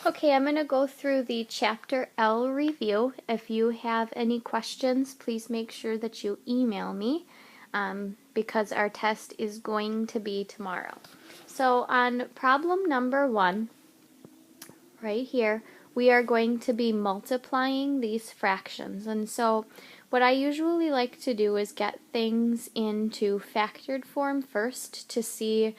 Okay, I'm going to go through the Chapter L review. If you have any questions, please make sure that you email me because our test is going to be tomorrow. So on problem number 1, right here, we are going to be multiplying these fractions. And so what I usually like to do is get things into factored form first to see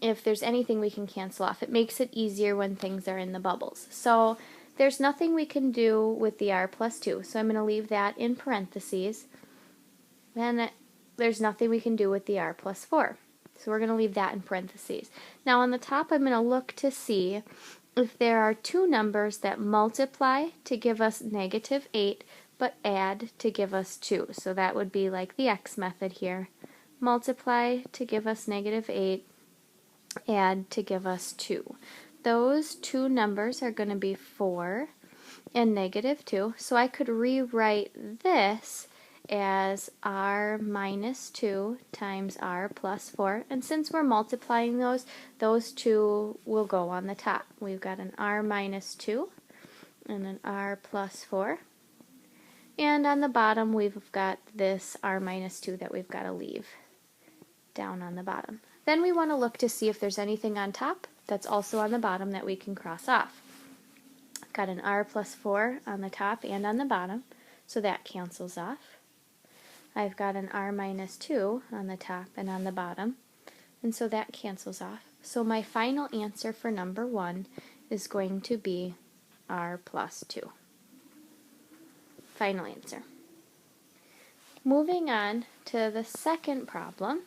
if there's anything we can cancel off. It makes it easier when things are in the bubbles. So there's nothing we can do with the r plus 2, so I'm going to leave that in parentheses. Then there's nothing we can do with the r plus 4, so we're going to leave that in parentheses. Now on the top I'm going to look to see if there are two numbers that multiply to give us negative 8 but add to give us 2. So that would be like the x method here. Multiply to give us negative 8, add to give us 2. Those two numbers are going to be 4 and negative 2. So I could rewrite this as r minus 2 times r plus 4. And since we're multiplying those two will go on the top. We've got an r minus 2 and an r plus 4. And on the bottom we've got this r minus 2 that we've got to leave down on the bottom. Then we want to look to see if there's anything on top that's also on the bottom that we can cross off. I've got an r plus 4 on the top and on the bottom, so that cancels off. I've got an r minus 2 on the top and on the bottom, and so that cancels off. So my final answer for number 1 is going to be r plus 2. Final answer. Moving on to the second problem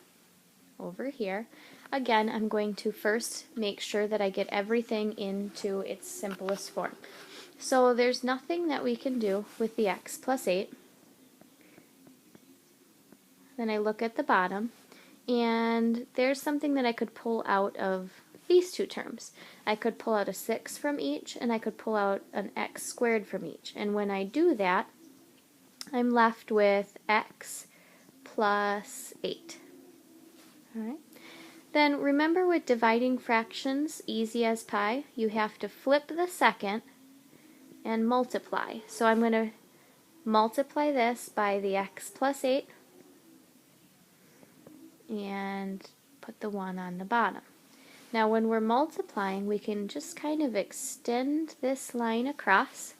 over here. Again, I'm going to first make sure that I get everything into its simplest form. So there's nothing that we can do with the x plus 8. Then I look at the bottom, and there's something that I could pull out of these two terms. I could pull out a 6 from each, and I could pull out an x squared from each. And when I do that, I'm left with x plus 8. Alright. Then remember with dividing fractions, easy as pie, you have to flip the second and multiply. So I'm going to multiply this by the x plus 8 and put the 1 on the bottom. Now when we're multiplying, we can just kind of extend this line across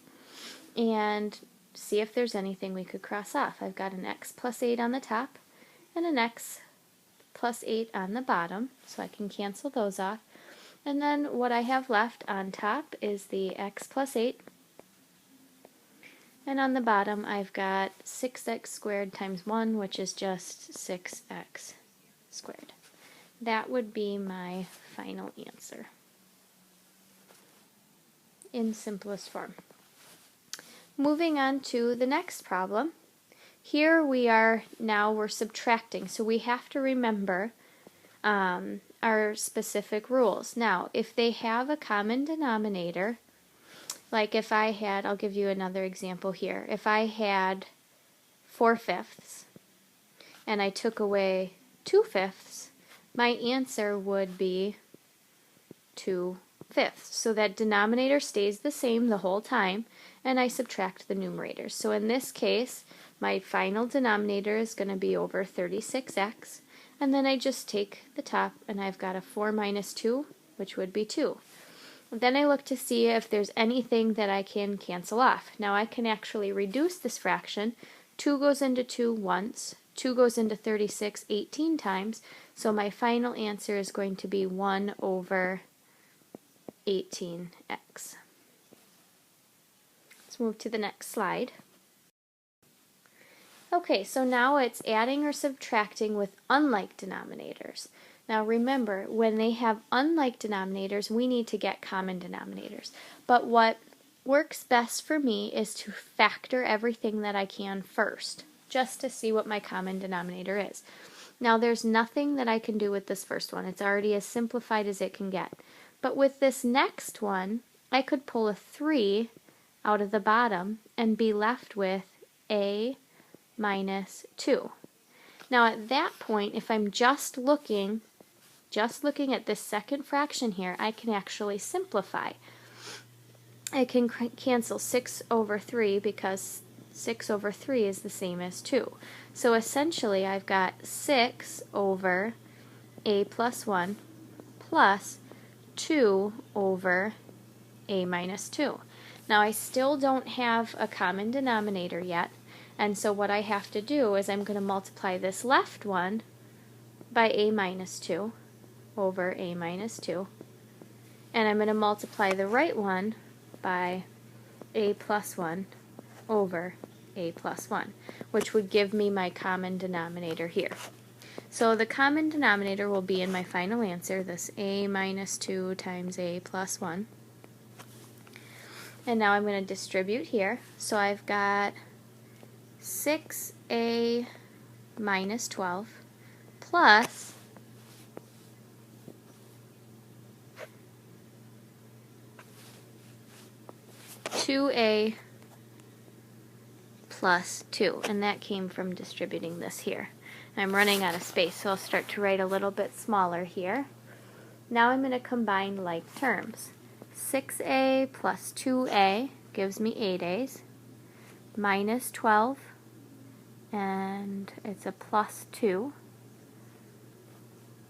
and see if there's anything we could cross off. I've got an x plus 8 on the top and an x plus 8 on the bottom, so I can cancel those off. And then what I have left on top is the x plus 8, and on the bottom I've got 6x squared times 1, which is just 6x squared. That would be my final answer in simplest form. Moving on to the next problem. Here we're subtracting, so we have to remember our specific rules. Now, if they have a common denominator, like if I had, I'll give you another example here. If I had 4/5 and I took away 2/5, my answer would be 2/5. So that denominator stays the same the whole time, and I subtract the numerators. So in this case, my final denominator is going to be over 36x, and then I just take the top and I've got a 4 minus 2, which would be 2. Then I look to see if there's anything that I can cancel off. Now I can actually reduce this fraction. 2 goes into 2 once, 2 goes into 36 18 times, so my final answer is going to be 1 over 18x. Let's move to the next slide. Okay, so now it's adding or subtracting with unlike denominators. Now remember, when they have unlike denominators, we need to get common denominators. But what works best for me is to factor everything that I can first, just to see what my common denominator is. Now there's nothing that I can do with this first one. It's already as simplified as it can get. But with this next one, I could pull a 3 out of the bottom and be left with a minus 2. Now at that point, if I'm just looking at this second fraction here, I can actually simplify. I can cancel 6 over 3 because 6 over 3 is the same as 2. So essentially I've got 6 over a plus 1 plus 2 over a minus 2. Now I still don't have a common denominator yet, and so what I have to do is I'm going to multiply this left one by a minus 2 over a minus 2, and I'm going to multiply the right one by a plus 1 over a plus 1, which would give me my common denominator here. So the common denominator will be in my final answer, this a minus 2 times a plus 1. And now I'm going to distribute here. So I've got 6a minus 12 plus 2a plus 2, and that came from distributing this here. I'm running out of space, so I'll start to write a little bit smaller here. Now I'm going to combine like terms. 6a plus 2a gives me 8a's, minus 12, and it's a plus 2,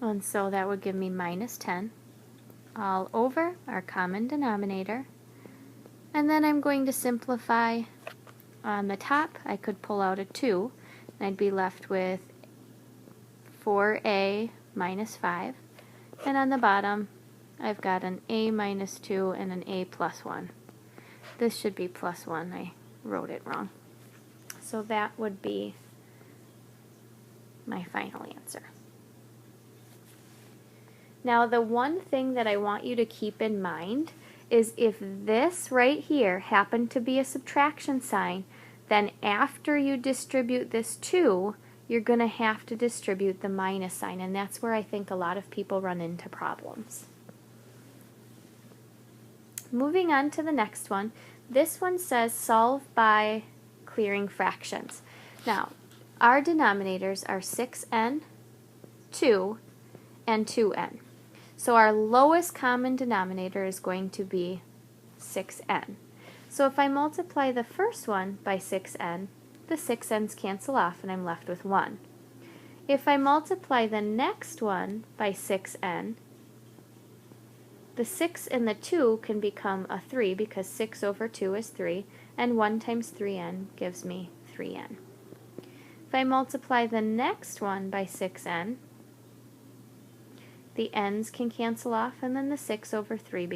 and so that would give me minus 10, all over our common denominator. And then I'm going to simplify. On the top, I could pull out a 2, and I'd be left with 4a minus 5. And on the bottom, I've got an a minus 2 and an a plus 1. This should be plus 1. I wrote it wrong. So that would be my final answer. Now, the one thing that I want you to keep in mind is if this right here happened to be a subtraction sign, then after you distribute this 2, you're going to have to distribute the minus sign, and that's where I think a lot of people run into problems. Moving on to the next one, this one says solve by clearing fractions. Now, our denominators are 6n, 2, and 2n. So our lowest common denominator is going to be 6n. So if I multiply the first one by 6n, the 6n's cancel off and I'm left with 1. If I multiply the next one by 6n, the 6 and the 2 can become a 3 because 6 over 2 is 3, and 1 times 3n gives me 3n. If I multiply the next one by 6n, the n's can cancel off, and then the 6 over 2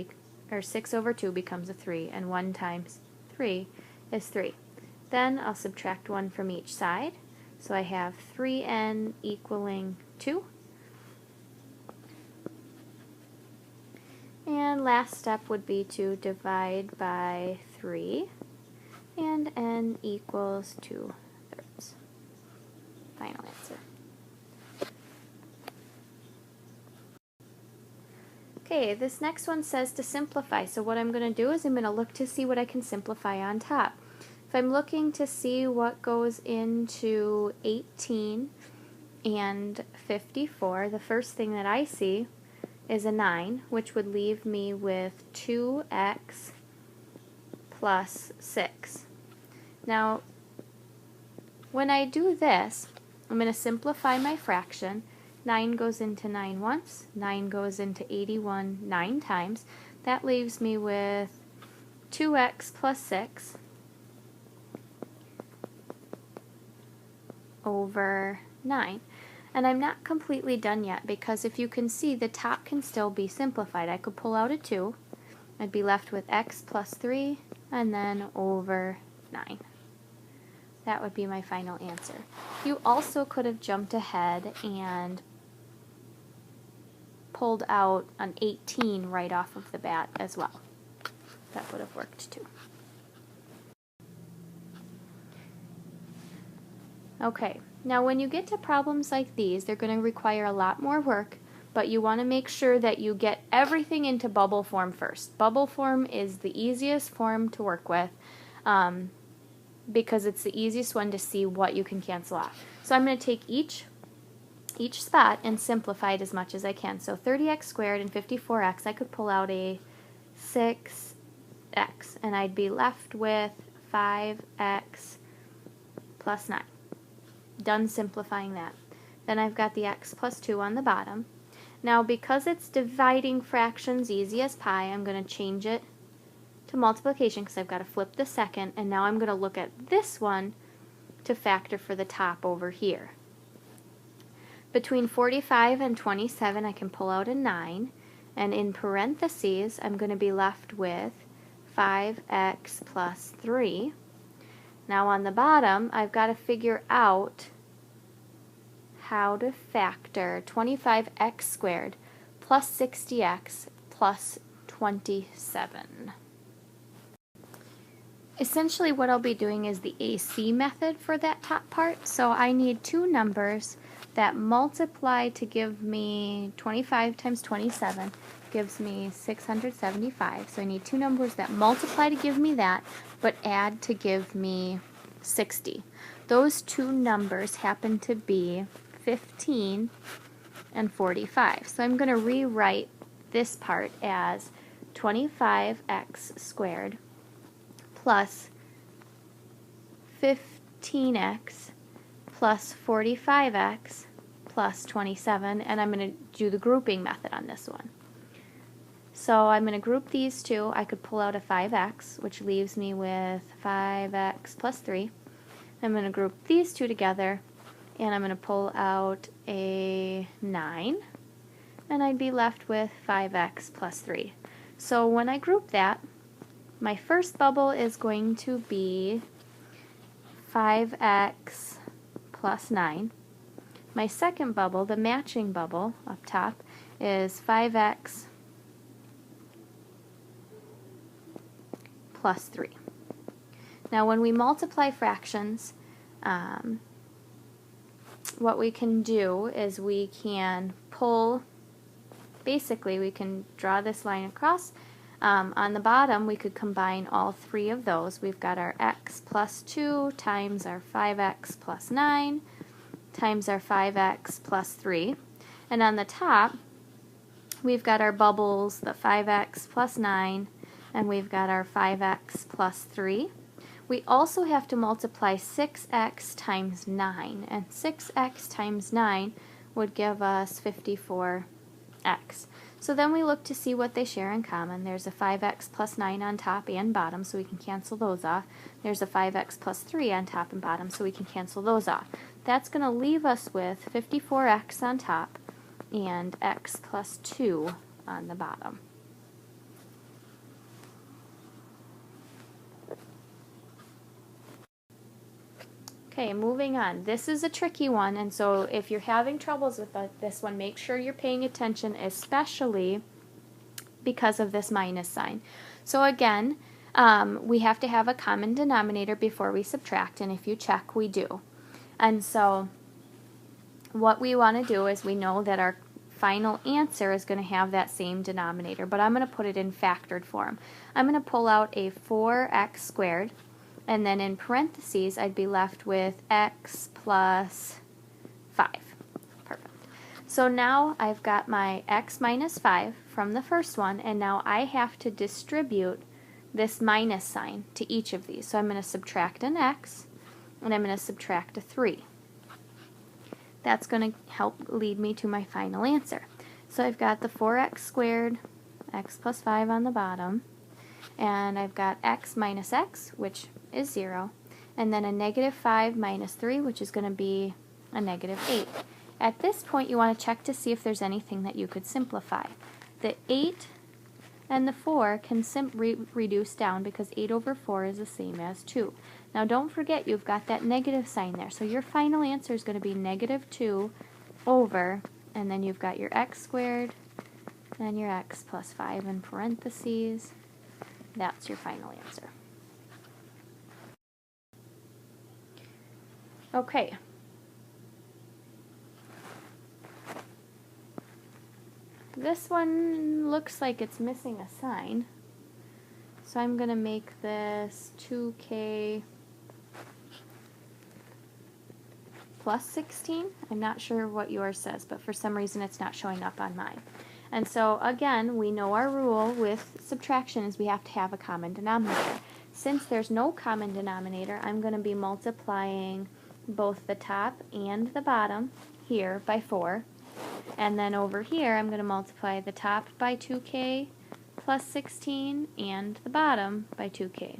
becomes a 3, and 1 times 3 is 3. Then I'll subtract 1 from each side, so I have 3n equaling 2. And last step would be to divide by 3, and n equals 2/3. Final answer. Okay, this next one says to simplify, so what I'm going to do is I'm going to look to see what I can simplify on top. If I'm looking to see what goes into 18 and 54, the first thing that I see is a 9, which would leave me with 2x plus 6. Now, when I do this, I'm going to simplify my fraction. 9 goes into 9 once, 9 goes into 81 9 times. That leaves me with 2x plus 6 over 9. And I'm not completely done yet, because if you can see, the top can still be simplified. I could pull out a 2. I'd be left with x plus 3 and then over 9. That would be my final answer. You also could have jumped ahead and pulled out an 18 right off of the bat as well. That would have worked too. Okay, now when you get to problems like these, they're going to require a lot more work, but you want to make sure that you get everything into bubble form first. Bubble form is the easiest form to work with because it's the easiest one to see what you can cancel off. So I'm going to take each spot and simplify it as much as I can. So 30x squared and 54x, I could pull out a 6 x, and I'd be left with 5x plus 9. Done simplifying that. Then I've got the x plus 2 on the bottom. Now because it's dividing fractions easy as pie, I'm going to change it to multiplication because I've got to flip the second, and now I'm going to look at this one to factor for the top over here. Between 45 and 27 I can pull out a 9, and in parentheses I'm going to be left with 5x plus 3. Now on the bottom I've got to figure out how to factor 25x squared plus 60x plus 27. Essentially what I'll be doing is the AC method for that top part. So I need two numbers that multiply to give me 25 times 27 gives me 675. So I need two numbers that multiply to give me that, but add to give me 60. Those two numbers happen to be 15 and 45. So I'm going to rewrite this part as 25x squared plus 15x plus 45x plus 27, and I'm going to do the grouping method on this one. So I'm going to group these two. I could pull out a 5x, which leaves me with 5x plus 3. I'm going to group these two together, and I'm going to pull out a 9, and I'd be left with 5x plus 3. So when I group that, my first bubble is going to be 5x plus 9. My second bubble, the matching bubble up top, is 5x plus 3. Now when we multiply fractions, what we can do is we can pull, basically we can draw this line across. On the bottom we could combine all three of those. We've got our x plus 2 times our 5x plus 9 times our 5x plus 3. And on the top we've got our bubbles, the 5x plus 9, and we've got our 5x plus 3. We also have to multiply 6x times 9, and 6x times 9 would give us 54x. So then we look to see what they share in common. There's a 5x plus 9 on top and bottom, so we can cancel those off. There's a 5x plus 3 on top and bottom, so we can cancel those off. That's going to leave us with 54x on top and x plus 2 on the bottom. Okay, moving on. This is a tricky one, and so if you're having troubles with this one, make sure you're paying attention, especially because of this minus sign. So again, we have to have a common denominator before we subtract, and if you check, we do. And so what we want to do is we know that our final answer is going to have that same denominator, but I'm going to put it in factored form. I'm going to pull out a 4x squared, and then in parentheses I'd be left with x plus 5. Perfect. So now I've got my x minus 5 from the first one, and now I have to distribute this minus sign to each of these. So I'm going to subtract an x, and I'm going to subtract a 3. That's going to help lead me to my final answer. So I've got the 4x squared, x plus 5 on the bottom, and I've got x minus x, which is 0, and then a negative 5 minus 3, which is going to be a negative 8. At this point you want to check to see if there's anything that you could simplify. The 8 and the 4 can reduce down because 8 over 4 is the same as 2. Now don't forget you've got that negative sign there, so your final answer is going to be negative 2 over, and then you've got your x squared and your x plus 5 in parentheses. That's your final answer. Okay. This one looks like it's missing a sign. So I'm going to make this 2k plus 16. I'm not sure what yours says, but for some reason it's not showing up on mine. And so again, we know our rule with subtraction is we have to have a common denominator. Since there's no common denominator, I'm going to be multiplying both the top and the bottom here by 4. And then over here, I'm going to multiply the top by 2k plus 16 and the bottom by 2k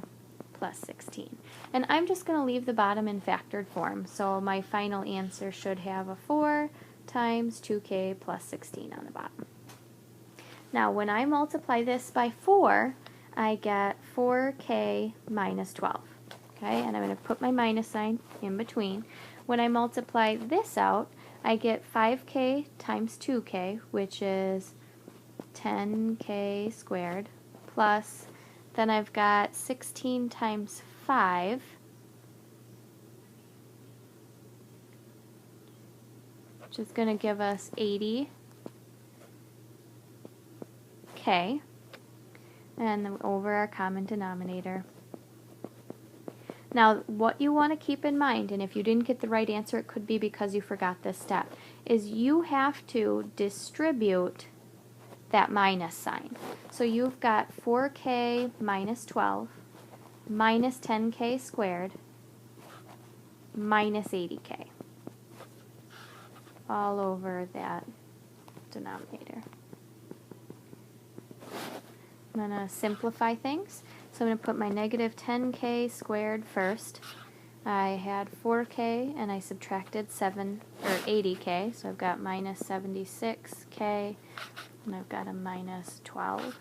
plus 16. And I'm just going to leave the bottom in factored form. So my final answer should have a 4 times 2k plus 16 on the bottom. Now, when I multiply this by 4, I get 4k minus 12. Okay, and I'm going to put my minus sign in between. When I multiply this out, I get 5k times 2k, which is 10k squared, plus, then I've got 16 times 5, which is going to give us 80k, and then over our common denominator. Now, what you want to keep in mind, and if you didn't get the right answer, it could be because you forgot this step, is you have to distribute that minus sign. So you've got 4k minus 12 minus 10k squared minus 80k all over that denominator. I'm going to simplify things. So I'm going to put my negative 10k squared first. I had 4k and I subtracted 80k, so I've got minus 76k, and I've got a minus 12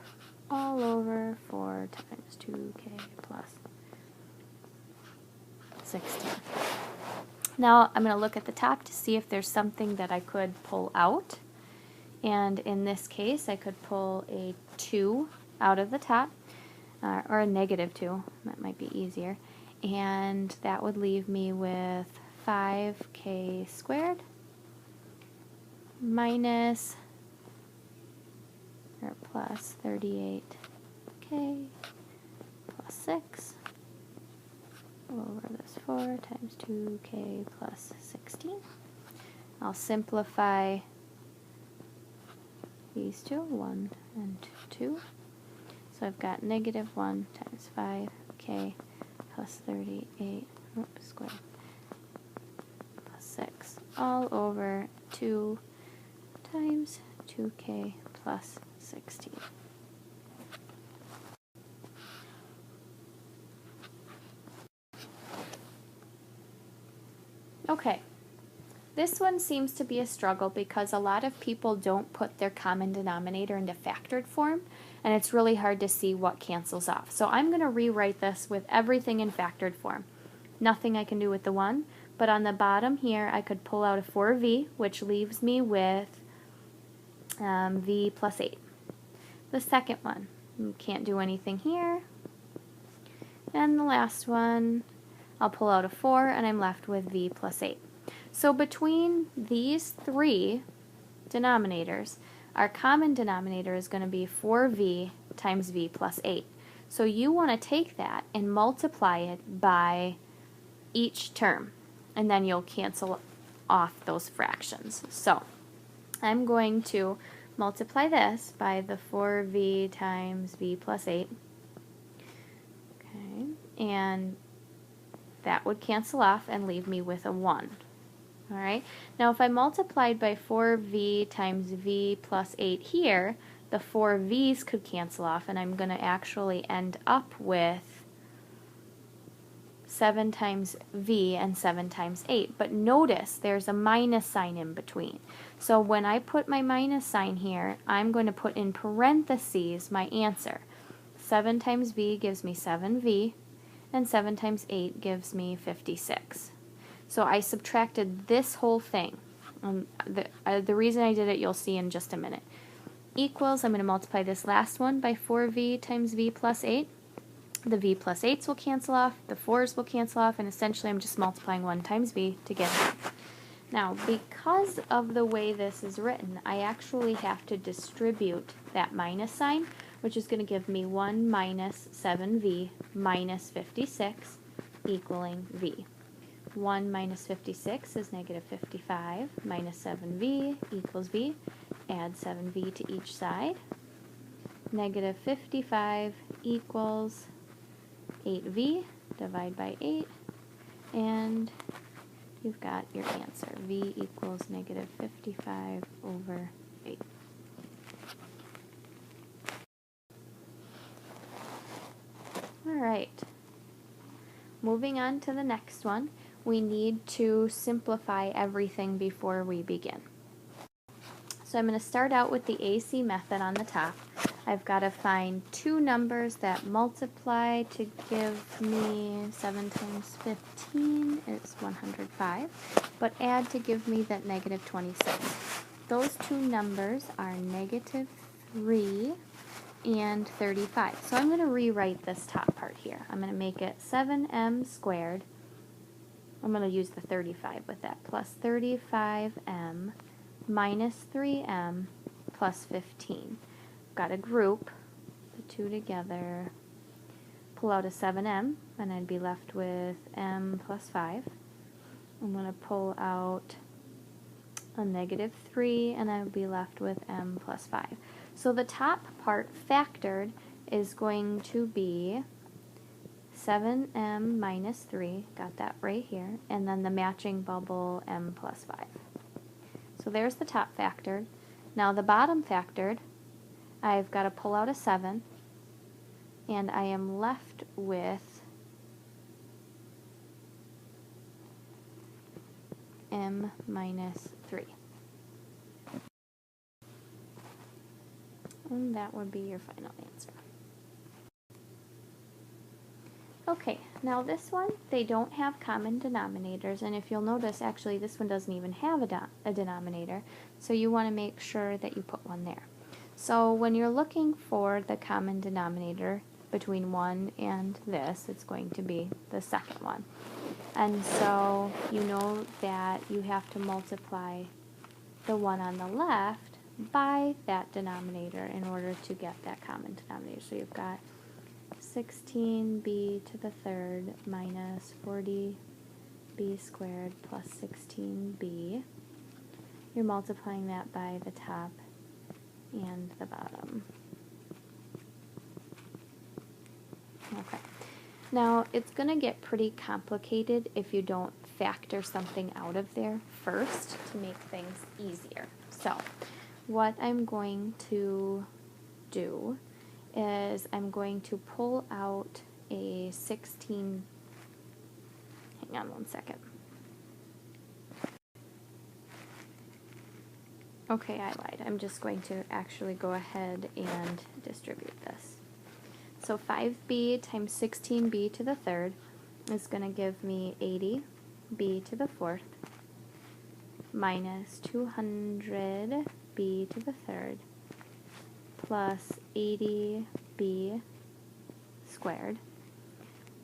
all over 4 times 2k plus 16. Now I'm going to look at the top to see if there's something that I could pull out. And in this case, I could pull a 2 out of the top, or a negative 2. That might be easier. And that would leave me with 5k squared minus or plus 38k plus 6 over this 4 times 2k plus 16. I'll simplify these two, 1 and 2. So I've got negative 1 times 5k plus 38 squared plus 6 all over 2 times 2k plus 16. Okay, this one seems to be a struggle because a lot of people don't put their common denominator into factored form, and it's really hard to see what cancels off. So I'm going to rewrite this with everything in factored form. Nothing I can do with the 1, but on the bottom here I could pull out a 4v, which leaves me with v plus 8. The second one, can't do anything here. And the last one, I'll pull out a 4 and I'm left with v plus 8. So between these 3 denominators, our common denominator is going to be 4v times v plus 8. So you want to take that and multiply it by each term, and then you'll cancel off those fractions. So I'm going to multiply this by the 4v times v plus 8. Okay, and that would cancel off and leave me with a 1. Alright, now if I multiplied by 4v times v plus 8 here, the 4v's could cancel off, and I'm going to actually end up with 7 times v and 7 times 8. But notice there's a minus sign in between. So when I put my minus sign here, I'm going to put in parentheses my answer. 7 times v gives me 7v, and 7 times 8 gives me 56. So I subtracted this whole thing. The reason I did it you'll see in just a minute. Equals, I'm going to multiply this last one by 4v times v plus 8. The v plus 8's will cancel off, the 4's will cancel off, and essentially I'm just multiplying 1 times v to get it. Now, because of the way this is written, I actually have to distribute that minus sign, which is going to give me 1 minus 7v minus 56 equaling v. 1 minus 56 is negative 55 minus 7v equals v, add 7v to each side. Negative 55 equals 8v, divide by 8, and you've got your answer. V equals negative 55 over 8. All right. Moving on to the next one, we need to simplify everything before we begin. So I'm going to start out with the AC method on the top. I've got to find two numbers that multiply to give me 7 times 15 is 105, but add to give me that negative 26. Those two numbers are negative 3 and 35. So I'm going to rewrite this top part here. I'm going to make it 7m squared. I'm going to use the 35 with that, plus 35m minus 3m plus 15. I've got to group the two together, pull out a 7m, and I'd be left with m plus 5. I'm going to pull out a negative 3, and I would be left with m plus 5. So the top part factored is going to be 7m minus 3, got that right here, and then the matching bubble m plus 5. So there's the top factored. Now the bottom factored, I've got to pull out a 7, and I am left with m minus 3. And that would be your final answer. Okay, now this one, they don't have common denominators, and if you'll notice, actually this one doesn't even have a denominator, so you want to make sure that you put one there. So when you're looking for the common denominator between 1 and this, it's going to be the second one. And so you know that you have to multiply the one on the left by that denominator in order to get that common denominator. So you've got 16b to the third minus 40b squared plus 16b. You're multiplying that by the top and the bottom. Okay. Now, it's going to get pretty complicated if you don't factor something out of there first to make things easier. So, what I'm going to do is I'm going to pull out a 16, hang on one second. Okay, I lied. I'm just going to actually go ahead and distribute this. So 5b times 16b to the third is going to give me 80b to the fourth minus 200b to the third plus 80b squared.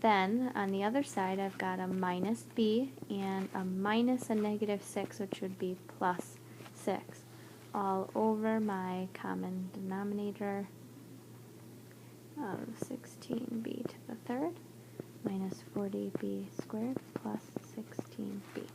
Then on the other side I've got a minus b and a minus a negative 6, which would be plus 6, all over my common denominator of 16b to the third minus 40b squared plus 16b.